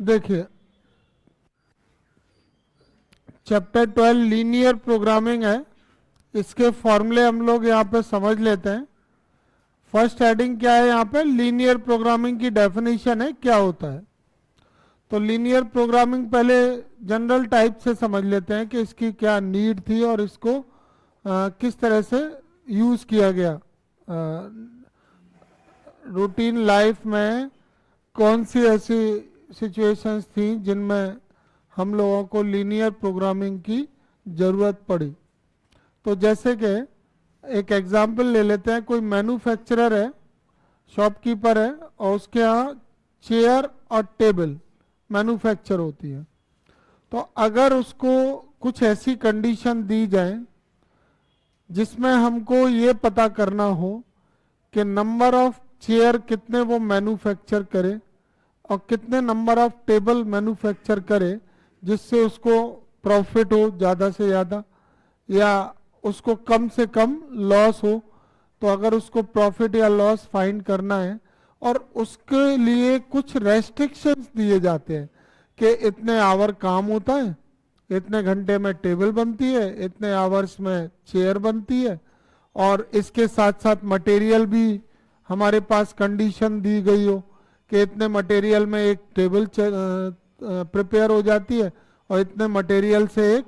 देखिए, chapter 12 linear programming है। इसके फॉर्मूले हम लोग यहाँ पे समझ लेते हैं। फर्स्ट हेडिंग क्या है यहाँ पे? लीनियर प्रोग्रामिंग की डेफिनेशन है, क्या होता है। तो लीनियर प्रोग्रामिंग पहले जनरल टाइप से समझ लेते हैं कि इसकी क्या नीड थी और इसको किस तरह से यूज़ किया गया रूटीन लाइफ में। कौन सी ऐसी सिचुएशंस थी जिनमें हम लोगों को लीनियर प्रोग्रामिंग की ज़रूरत पड़ी। तो जैसे कि एक एग्जांपल ले लेते हैं। कोई मैन्युफैक्चरर है, शॉपकीपर है, और उसके यहाँ चेयर और टेबल मैन्युफैक्चर होती है। तो अगर उसको कुछ ऐसी कंडीशन दी जाए जिसमें हमको ये पता करना हो कि नंबर ऑफ चेयर कितने वो मैन्युफैक्चर करे और कितने नंबर ऑफ टेबल मैन्युफैक्चर करे जिससे उसको प्रॉफिट हो ज़्यादा से ज़्यादा या उसको कम से कम लॉस हो। तो अगर उसको प्रॉफिट या लॉस फाइंड करना है और उसके लिए कुछ रेस्ट्रिक्शंस दिए जाते हैं कि इतने आवर काम होता है, इतने घंटे में टेबल बनती है, इतने आवर्स में चेयर बनती है, और इसके साथ साथ मटेरियल भी हमारे पास कंडीशन दी गई हो कि इतने मटेरियल में एक टेबल प्रिपेयर हो जाती है और इतने मटेरियल से एक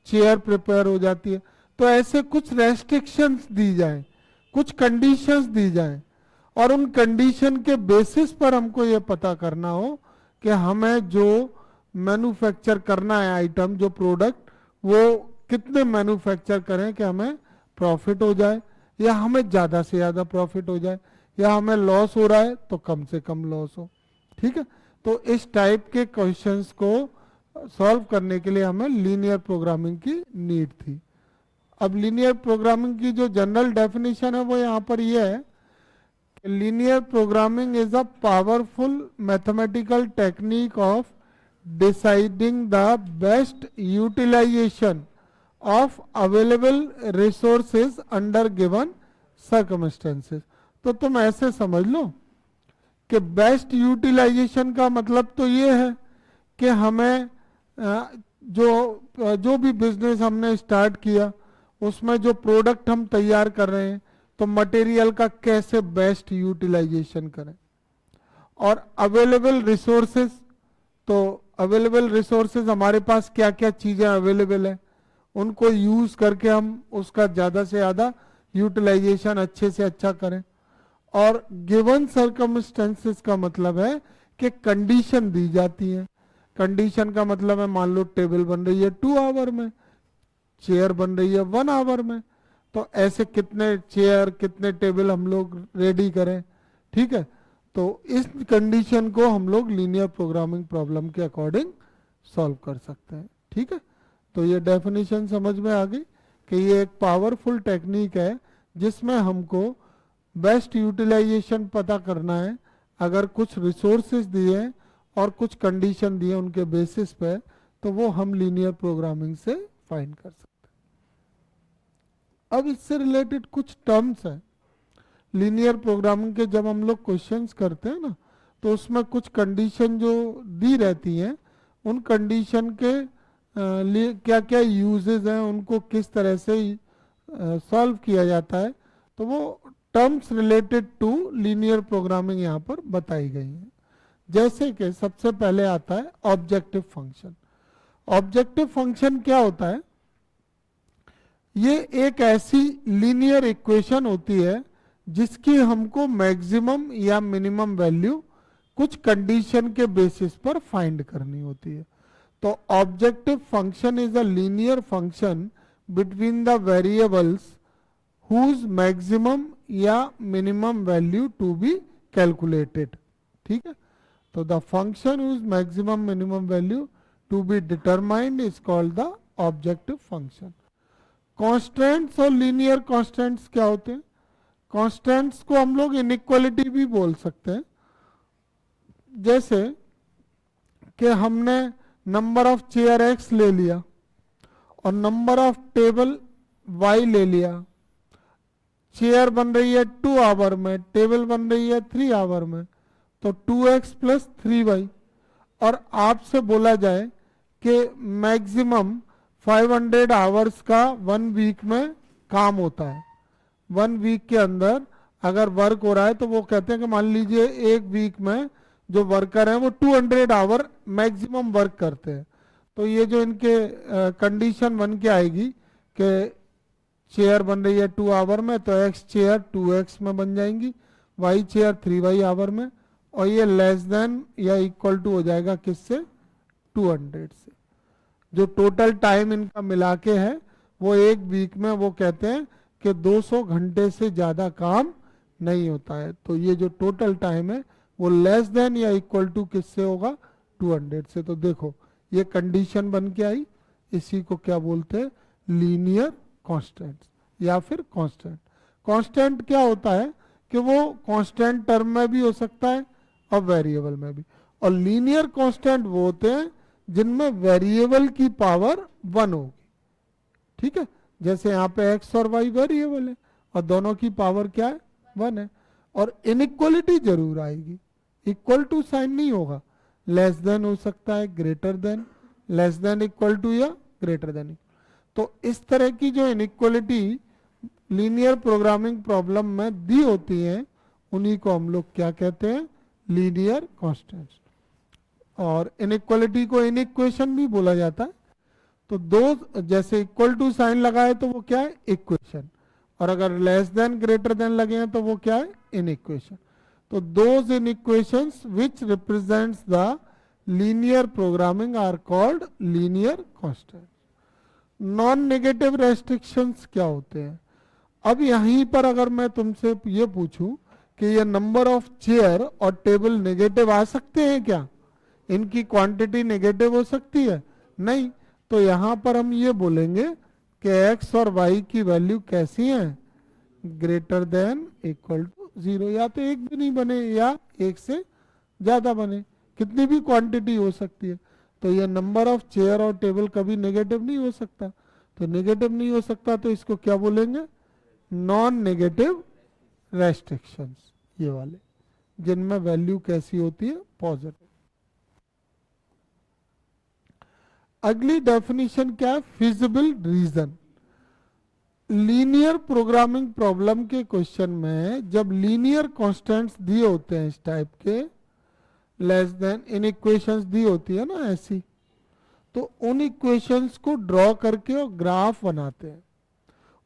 चेयर प्रिपेयर हो जाती है। तो ऐसे कुछ रेस्ट्रिक्शंस दी जाएं, कुछ कंडीशंस दी जाएं, और उन कंडीशन के बेसिस पर हमको ये पता करना हो कि हमें जो मैन्युफैक्चर करना है आइटम, जो प्रोडक्ट, वो कितने मैन्युफैक्चर करें कि हमें प्रॉफिट हो जाए या हमें ज़्यादा से ज़्यादा प्रॉफिट हो जाए, या हमें लॉस हो रहा है तो कम से कम लॉस हो। ठीक है। तो इस टाइप के क्वेश्चंस को सॉल्व करने के लिए हमें लीनियर प्रोग्रामिंग की नीड थी। अब लीनियर प्रोग्रामिंग की जो जनरल डेफिनेशन है वो यहाँ पर ये है कि linear programming is a powerful mathematical technique of deciding the best utilization of available resources under given circumstances. तो तुम ऐसे समझ लो कि बेस्ट यूटिलाइजेशन का मतलब तो ये है कि हमें जो भी बिजनेस हमने स्टार्ट किया उसमें जो प्रोडक्ट हम तैयार कर रहे हैं तो मटेरियल का कैसे बेस्ट यूटिलाइजेशन करें। और अवेलेबल रिसोर्सेज, तो अवेलेबल रिसोर्सेज हमारे पास क्या क्या चीज़ें अवेलेबल है उनको यूज़ करके हम उसका ज़्यादा से ज़्यादा यूटिलाइजेशन अच्छे से अच्छा करें। और गिवन सर्कमस्टेंसेस का मतलब है कि कंडीशन दी जाती है। कंडीशन का मतलब है मान लो टेबल बन रही है 2 आवर में, चेयर बन रही है 1 आवर में, तो ऐसे कितने चेयर कितने टेबल हम लोग रेडी करें। ठीक है। तो इस कंडीशन को हम लोग लीनियर प्रोग्रामिंग प्रॉब्लम के अकॉर्डिंग सॉल्व कर सकते हैं। ठीक है। तो ये डेफिनेशन समझ में आ गई कि ये एक पावरफुल टेक्निक है जिसमें हमको बेस्ट यूटिलाइजेशन पता करना है। अगर कुछ रिसोर्सेज दिए हैं और कुछ कंडीशन दिए उनके बेसिस पे, तो वो हम लीनियर प्रोग्रामिंग से फाइंड कर सकते हैं। अब इससे रिलेटेड कुछ टर्म्स हैं लीनियर प्रोग्रामिंग के। जब हम लोग क्वेश्चंस करते हैं ना तो उसमें कुछ कंडीशन जो दी रहती हैं उन कंडीशन के लिए क्या क्या यूजेस हैं, उनको किस तरह से सॉल्व किया जाता है, तो वो terms related to linear programming यहाँ पर बताई गई हैं। जैसे कि सबसे पहले आता है ऑब्जेक्टिव फंक्शन। ऑब्जेक्टिव फंक्शन क्या होता है? ये एक ऐसी लीनियर इक्वेशन होती है जिसकी हमको मैक्सिमम या मिनिमम वैल्यू कुछ कंडीशन के बेसिस पर फाइंड करनी होती है। तो objective function is a linear function between the variables whose maximum या minimum value to be calculated. ठीक है। तो the function whose maximum minimum value to be determined is called the objective function. Constants और linear constants क्या होते हैं? Constants को हम लोग इनइक्वालिटी भी बोल सकते हैं। जैसे कि हमने नंबर ऑफ चेयर x ले लिया और नंबर ऑफ टेबल y ले लिया। चेयर बन रही है 2 आवर में, टेबल बन रही है 3 आवर में, तो 2x प्लस 3y। और आपसे बोला जाए कि मैक्सिमम 500 आवर्स का 1 वीक में काम होता है, 1 वीक के अंदर अगर वर्क हो रहा है, तो वो कहते हैं कि मान लीजिए 1 वीक में जो वर्कर हैं वो 200 आवर मैक्सिमम वर्क करते हैं, तो ये जो इनके कंडीशन बन के आएगी कि चेयर बन रही है 2 आवर में, तो एक्स चेयर 2x में बन जाएंगी, वाई चेयर 3y आवर में, और ये लेस देन या इक्वल टू हो जाएगा किससे, 200 से। जो टोटल टाइम इनका मिला के है वो 1 वीक में वो कहते हैं कि 200 घंटे से ज़्यादा काम नहीं होता है, तो ये जो टोटल टाइम है वो लेस देन या इक्वल टू किससे होगा, 200 से। तो देखो ये कंडीशन बन के आई, इसी को क्या बोलते हैं, लीनियर कांस्टेंट या फिर कांस्टेंट। कांस्टेंट क्या होता है कि वो कांस्टेंट टर्म में भी हो सकता है और वेरिएबल में भी, और लीनियर कांस्टेंट वो होते हैं जिनमें वेरिएबल की पावर 1 होगी, ठीक है। जैसे यहाँ पे x और y वेरिएबल है और दोनों की पावर क्या है, 1 है, और इनइक्वलिटी जरूर आएगी, इक्वल टू साइन नहीं होगा, लेस देन हो सकता है, greater than, less than equal to या ग्रेटर देन। तो इस तरह की जो इनइक्वलिटी लीनियर प्रोग्रामिंग प्रॉब्लम में दी होती है उन्हीं को हम लोग क्या कहते हैं, लीनियर कांस्टेंट्स। और इनइक्वलिटी को इनइक्वेशन भी बोला जाता है। तो दो जैसे इक्वल टू साइन लगा है तो वो क्या है, इक्वेशन, और अगर लेस देन ग्रेटर देन लगे हैं तो वो क्या है, इनइक्वेशन। तो those inequations which represents the linear programming are called linear constant. Non negative restrictions क्या होते हैं? अब यहीं पर अगर मैं तुमसे ये पूछूं कि ये नंबर ऑफ चेयर और टेबल नेगेटिव आ सकते हैं क्या, इनकी क्वांटिटी नेगेटिव हो सकती है? नहीं। तो यहां पर हम ये बोलेंगे कि x और y की वैल्यू कैसी है, ग्रेटर देन इक्वल टू 0, या तो एक भी नहीं बने या एक से ज्यादा बने, कितनी भी क्वांटिटी हो सकती है। तो ये नंबर ऑफ चेयर और टेबल कभी नेगेटिव नहीं हो सकता, तो नेगेटिव नहीं हो सकता तो इसको क्या बोलेंगे, नॉन नेगेटिव रेस्ट्रिक्शंस, ये वाले जिनमें वैल्यू कैसी होती है, पॉजिटिव। अगली डेफिनेशन क्या है, feasible region. Linear programming problem के क्वेश्चन में जब लीनियर कांस्टेंट्स दिए होते हैं इस टाइप के, लेस देन इन इक्वेशंस दी होती है ना ऐसी, तो उन इक्वेशंस को ड्रॉ करके और ग्राफ बनाते हैं।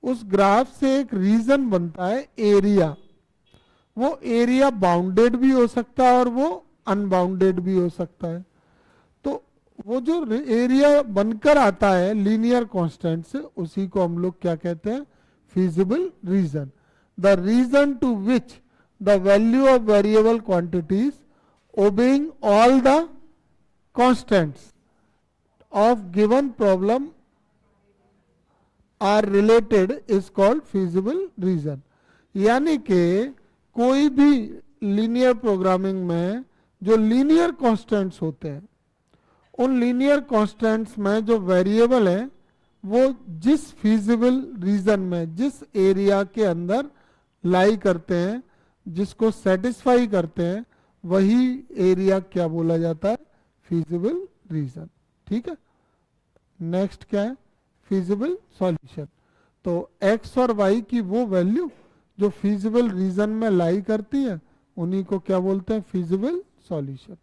उस ग्राफ से एक रीजन बनता है, एरिया। वो एरिया बाउंडेड भी हो सकता है और वो अनबाउंडेड भी हो सकता है। तो वो जो एरिया बनकर आता है लीनियर कांस्टेंट से, उसी को हम लोग क्या कहते हैं, feasible region. The region to which the value of variable quantities obeying all the constants of given problem are related is called feasible reason। यानी कि कोई भी लीनियर प्रोग्रामिंग में जो लीनियर कांस्टेंट्स होते हैं, उन लीनियर कांस्टेंट्स में जो वेरिएबल है वो जिस फीजिबल रीजन में, जिस एरिया के अंदर लाई करते हैं, जिसको सेटिस्फाई करते हैं, वही एरिया क्या बोला जाता है, फीजिबल रीजन। ठीक है। नेक्स्ट क्या है, फीजिबल सॉल्यूशन। तो x और y की वो वैल्यू जो फीजिबल रीजन में लाई करती है उन्हीं को क्या बोलते हैं, फीजिबल सॉल्यूशन।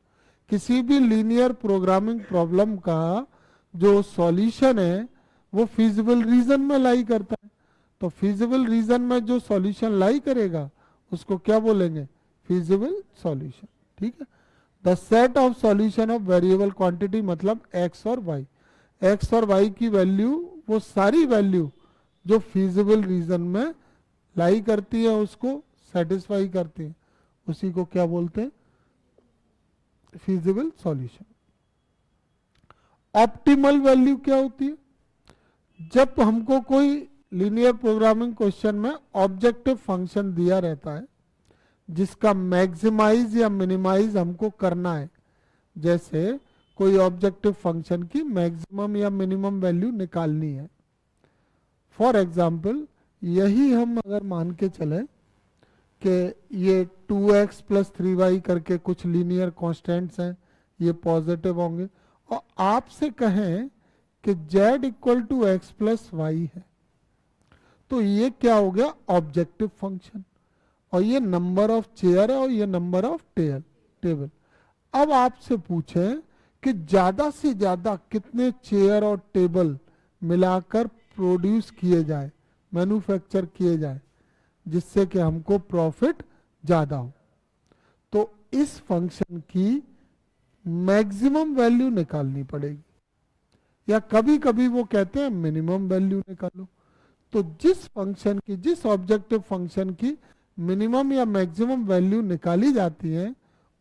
किसी भी लीनियर प्रोग्रामिंग प्रॉब्लम का जो सॉल्यूशन है वो फीजिबल रीजन में लाई करता है। तो फीजिबल रीजन में जो सॉल्यूशन लाई करेगा उसको क्या बोलेंगे, फीजिबल सॉल्यूशन। ठीक है। The set of solution of variable quantity मतलब x और y, x और y की वैल्यू, वो सारी वैल्यू जो फीजिबल रीजन में लाई करती है उसको सेटिस्फाई करती है, उसी को क्या बोलते हैं, फीजिबल सॉल्यूशन। ऑप्टिमल वैल्यू क्या होती है, जब हमको कोई लीनियर प्रोग्रामिंग क्वेश्चन में ऑब्जेक्टिव फंक्शन दिया रहता है जिसका मैक्सिमाइज या मिनिमाइज हमको करना है, जैसे कोई ऑब्जेक्टिव फंक्शन की मैक्सिमम या मिनिमम वैल्यू निकालनी है। फॉर एग्जाम्पल यही हम अगर मान के चले कि ये 2x + 3y करके कुछ लीनियर कांस्टेंट्स हैं, ये पॉजिटिव होंगे। और आपसे कहें कि z equal to X plus Y है, तो ये क्या हो गया, ऑब्जेक्टिव फंक्शन। और ये नंबर ऑफ चेयर है और ये नंबर ऑफ टेबल। अब आपसे पूछें कि ज्यादा से ज्यादा कितने चेयर और टेबल मिलाकर प्रोड्यूस किए जाए, मैन्युफैक्चर किए जाए, जिससे कि हमको प्रॉफिट ज्यादा हो। तो इस फंक्शन की मैक्सिमम वैल्यू निकालनी पड़ेगी, या कभी कभी वो कहते हैं मिनिमम वैल्यू निकालो। तो जिस फंक्शन की, जिस ऑब्जेक्टिव फंक्शन की मिनिमम या मैक्सिमम वैल्यू निकाली जाती है,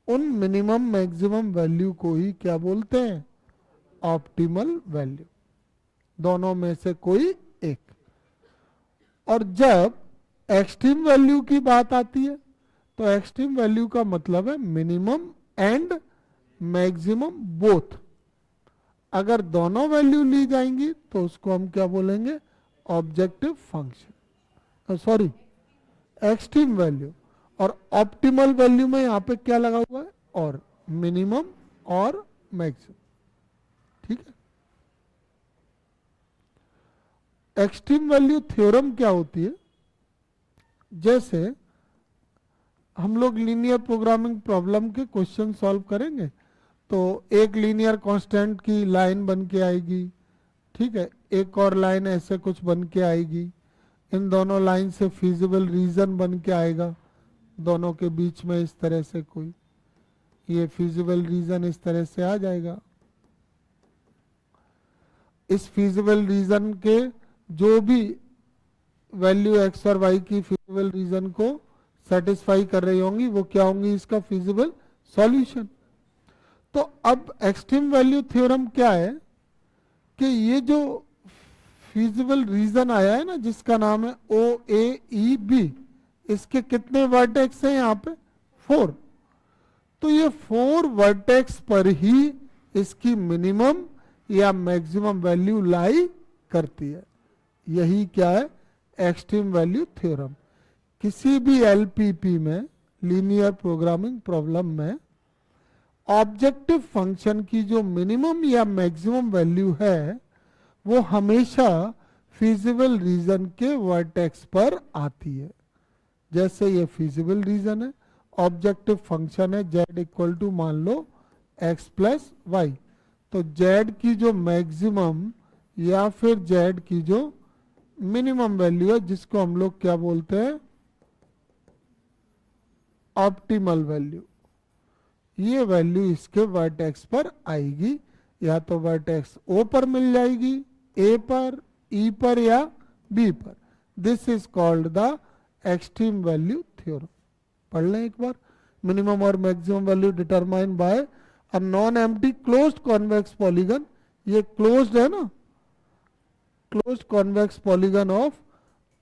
उन मिनिमम मैक्सिमम वैल्यू को ही क्या बोलते हैं, ऑप्टिमल वैल्यू। दोनों में से कोई एक। और जब एक्सट्रीम वैल्यू की बात आती है, तो एक्सट्रीम वैल्यू का मतलब है मिनिमम एंड मैक्सिमम बोथ। अगर दोनों वैल्यू ली जाएंगी तो उसको हम क्या बोलेंगे, objective function, sorry extreme value. और ऑप्टिमल वैल्यू में यहां पे क्या लगा हुआ है, और मिनिमम और मैक्सिमम। ठीक है। एक्सट्रीम वैल्यू थ्योरम क्या होती है, जैसे हम लोग लीनियर प्रोग्रामिंग प्रॉब्लम के क्वेश्चन सॉल्व करेंगे, तो एक लीनियर कांस्टेंट की लाइन बन के आएगी, ठीक है, एक और लाइन ऐसे कुछ बन के आएगी, इन दोनों लाइन से फिजिबल रीजन बन के आएगा, दोनों के बीच में इस तरह से कोई, ये फिजिबल रीजन इस तरह से आ जाएगा। इस फिजिबल रीजन के जो भी वैल्यू एक्स और वाई की फिजिबल रीजन को सेटिस्फाई कर रही होंगी, वो क्या होंगी, इसका फिजिबल सॉल्यूशन। तो अब एक्सट्रीम वैल्यू थ्योरम क्या है कि ये जो फिजिबल रीजन आया है ना, जिसका नाम है ओ ए ई बी, इसके कितने वर्टेक्स हैं यहाँ पे, 4। तो ये 4 वर्टेक्स पर ही इसकी मिनिमम या मैक्सिमम वैल्यू लाई करती है। यही क्या है, एक्सट्रीम वैल्यू थ्योरम। किसी भी एलपीपी में, लीनियर प्रोग्रामिंग प्रॉब्लम में, ऑब्जेक्टिव फंक्शन की जो मिनिमम या मैक्सिमम वैल्यू है, वो हमेशा फिजिबल रीजन के वर्टेक्स पर आती है। जैसे ये फिजिबल रीजन है, ऑब्जेक्टिव फंक्शन है z इक्वल टू मान लो x प्लस वाई, तो z की जो मैक्सिमम या फिर z की जो मिनिमम वैल्यू है, जिसको हम लोग क्या बोलते हैं, ऑप्टिमल वैल्यू, ये वैल्यू इसके वर्टेक्स पर आएगी। या तो वर्टेक्स O पर मिल जाएगी, A पर, E पर या B पर। This is called the extreme value theorem. पढ़ लें एक बार। मिनिमम और maximum value determine by a non empty closed convex polygon. ये क्लोज्ड है ना, closed convex polygon of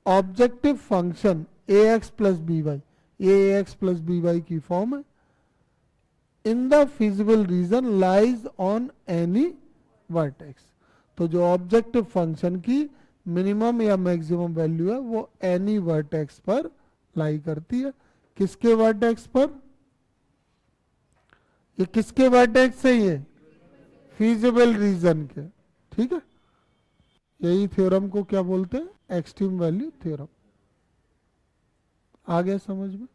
objective function ax plus B Y, ये ax प्लस बी वाई की फॉर्म है। In the feasible region lies on any vertex. तो जो objective function की minimum या मैक्सिमम वैल्यू है, वो एनी वर्टेक्स पर लाई करती है। किसके वर्टेक्स पर, ये किसके वर्टेक्स है, ये फिजिबल रीजन के। ठीक है, यही थ्योरम को क्या बोलते हैं, एक्सट्रीम वैल्यू थ्योरम। आ गया समझ में।